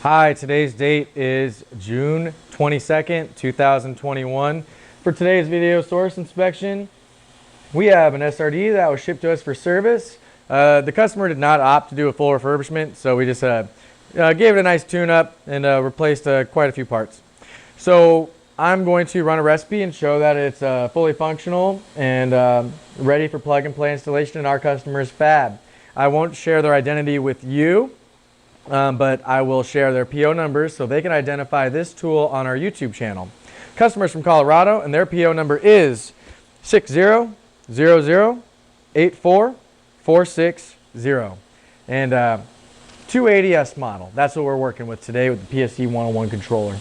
Hi, today's date is June 22nd, 2021. For today's video source inspection, we have an SRD that was shipped to us for service. The customer did not opt to do a full refurbishment, so we just gave it a nice tune-up and replaced quite a few parts. So I'm going to run a recipe and show that it's fully functional and ready for plug-and-play installation in our customer's fab. I won't share their identity with you, but I will share their PO numbers so they can identify this tool on our YouTube channel. Customers from Colorado, and their PO number is 6000844660 and 280S model. That's what we're working with today with the PSC-101 controller.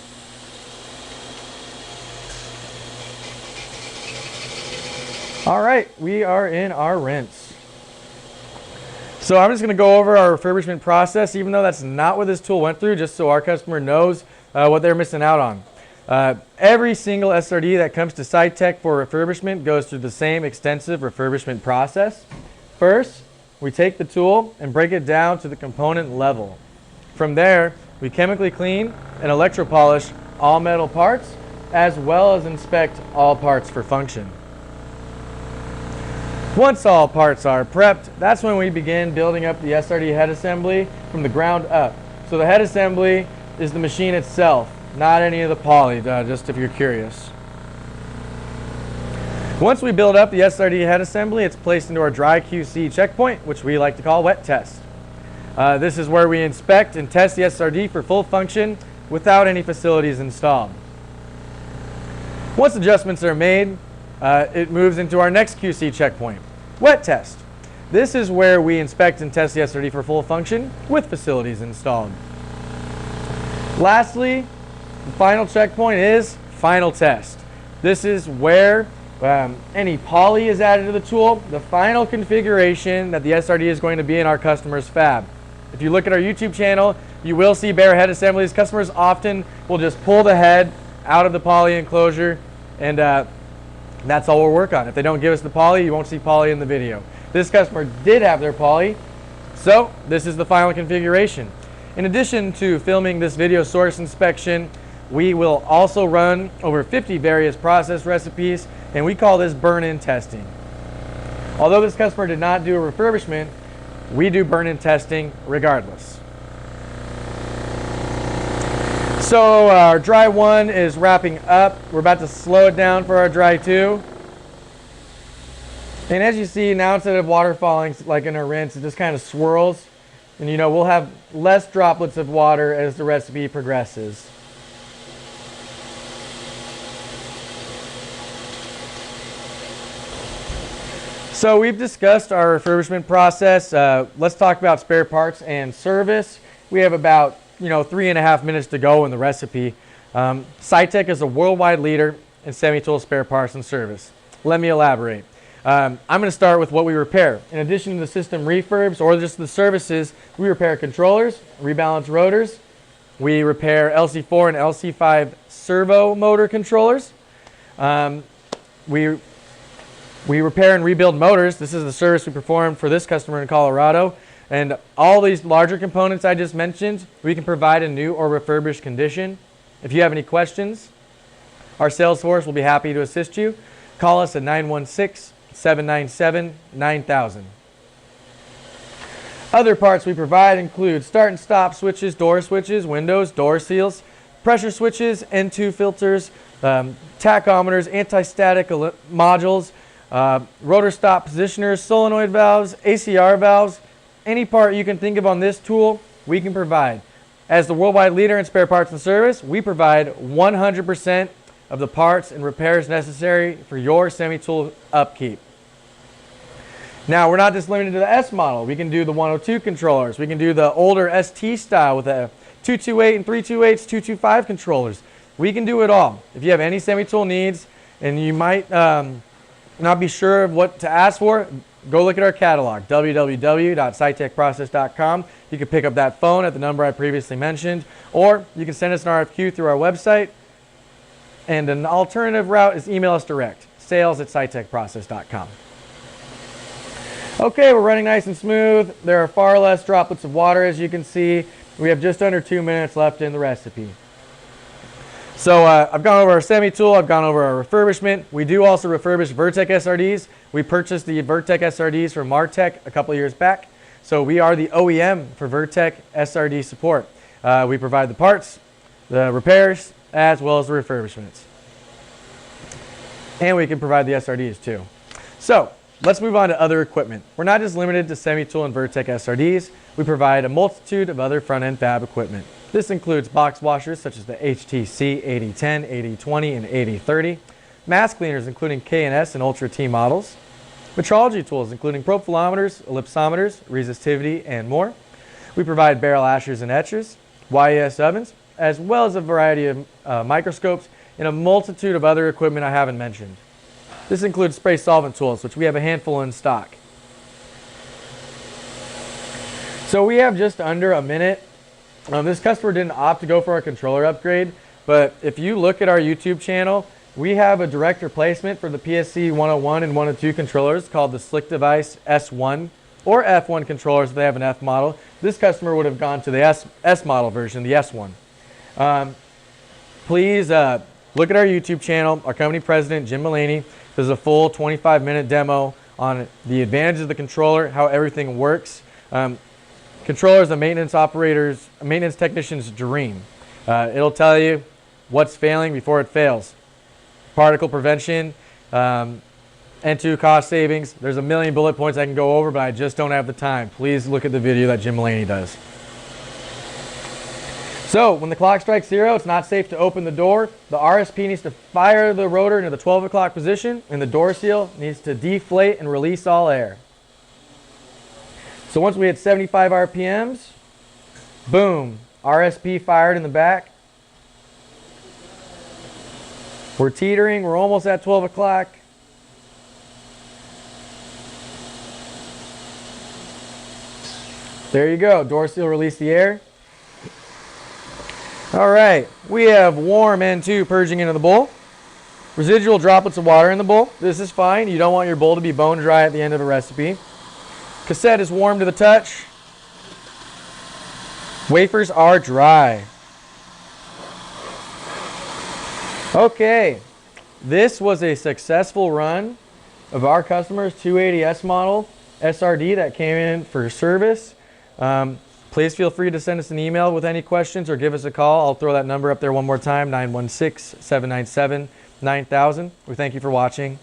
All right, we are in our rinse. So I'm just going to go over our refurbishment process, even though that's not what this tool went through, just so our customer knows what they're missing out on. Every single SRD that comes to Sitek for refurbishment goes through the same extensive refurbishment process. First, we take the tool and break it down to the component level. From there, we chemically clean and electropolish all metal parts, as well as inspect all parts for function. Once all parts are prepped, that's when we begin building up the SRD head assembly from the ground up. So the head assembly is the machine itself, not any of the poly, just if you're curious. Once we build up the SRD head assembly, it's placed into our dry QC checkpoint, which we like to call wet test. This is where we inspect and test the SRD for full function without any facilities installed. Once adjustments are made, it moves into our next QC checkpoint, wet test. This is where we inspect and test the SRD for full function with facilities installed. Lastly, the final checkpoint is final test. This is where any poly is added to the tool, the final configuration that the SRD is going to be in our customer's fab. If you look at our YouTube channel, you will see bare head assemblies. Customers often will just pull the head out of the poly enclosure, and that's all we'll work on. If they don't give us the poly, you won't see poly in the video. This customer did have their poly, so this is the final configuration. In addition to filming this video source inspection, we will also run over 50 various process recipes, and we call this burn-in testing. Although this customer did not do a refurbishment, we do burn-in testing regardless. So our dry 1 is wrapping up. We're about to slow it down for our dry 2. And as you see, now instead of water falling like in our rinse, it just kind of swirls. And you know, we'll have less droplets of water as the recipe progresses. So we've discussed our refurbishment process. Let's talk about spare parts and service. We have about 3.5 minutes to go in the recipe. Sitek is a worldwide leader in semi-tool spare parts and service. Let me elaborate. I'm going to start with what we repair. In addition to the system refurbs or just the services, we repair controllers, rebalance rotors. We repair LC4 and LC5 servo motor controllers. We repair and rebuild motors. This is the service we performed for this customer in Colorado. And all these larger components I just mentioned, we can provide in new or refurbished condition. If you have any questions, our sales force will be happy to assist you. Call us at 916-797-9000. Other parts we provide include start and stop switches, door switches, windows, door seals, pressure switches, N2 filters, tachometers, anti-static modules, rotor stop positioners, solenoid valves, ACR valves. Any part you can think of on this tool, we can provide. As the worldwide leader in spare parts and service, we provide 100% of the parts and repairs necessary for your semi-tool upkeep. Now, we're not just limited to the S model. We can do the 102 controllers. We can do the older ST style with a 228 and 328s, 225 controllers. We can do it all. If you have any semi-tool needs and you might not be sure of what to ask for, go look at our catalog, www.sitekprocess.com. You can pick up that phone at the number I previously mentioned, or you can send us an RFQ through our website. And an alternative route is email us direct, sales@sitekprocess.com. Okay, we're running nice and smooth. There are far less droplets of water, as you can see. We have just under 2 minutes left in the recipe. So I've gone over our semi-tool, I've gone over our refurbishment. We do also refurbish Vertec SRDs. We purchased the Vertec SRDs from Martech a couple of years back. So we are the OEM for Vertec SRD support. We provide the parts, the repairs, as well as the refurbishments. And we can provide the SRDs too. So let's move on to other equipment. We're not just limited to semi-tool and Vertec SRDs. We provide a multitude of other front-end fab equipment. This includes box washers such as the HTC 8010, 8020, and 8030, mask cleaners including K&S and Ultra T models, metrology tools including profilometers, ellipsometers, resistivity, and more. We provide barrel ashers and etchers, YES ovens, as well as a variety of microscopes and a multitude of other equipment I haven't mentioned. This includes spray solvent tools, which we have a handful in stock. So we have just under a minute. This customer didn't opt to go for our controller upgrade, but if you look at our YouTube channel, we have a direct replacement for the PSC-101 and 102 controllers called the Slick Device S1 or F1 controllers if they have an F model. This customer would have gone to the S model version, the S1. Please look at our YouTube channel. Our company president, Jim Mullaney, does a full 25-minute demo on the advantages of the controller, how everything works. Controller is a maintenance technician's dream. It'll tell you what's failing before it fails. Particle prevention, N2 cost savings. There's a million bullet points I can go over, but I just don't have the time. Please look at the video that Jim Mullaney does. So when the clock strikes 0, it's not safe to open the door. The RSP needs to fire the rotor into the 12 o'clock position, and the door seal needs to deflate and release all air. So once we hit 75 RPMs, boom, RSP fired in the back. We're teetering, we're almost at 12 o'clock. There you go, door seal release the air. All right, we have warm N2 purging into the bowl. Residual droplets of water in the bowl. This is fine, you don't want your bowl to be bone dry at the end of the recipe. Cassette is warm to the touch. Wafers are dry. Okay, this was a successful run of our customer's 280S model SRD that came in for service. Please feel free to send us an email with any questions or give us a call. I'll throw that number up there one more time, 916-797-9000. We thank you for watching.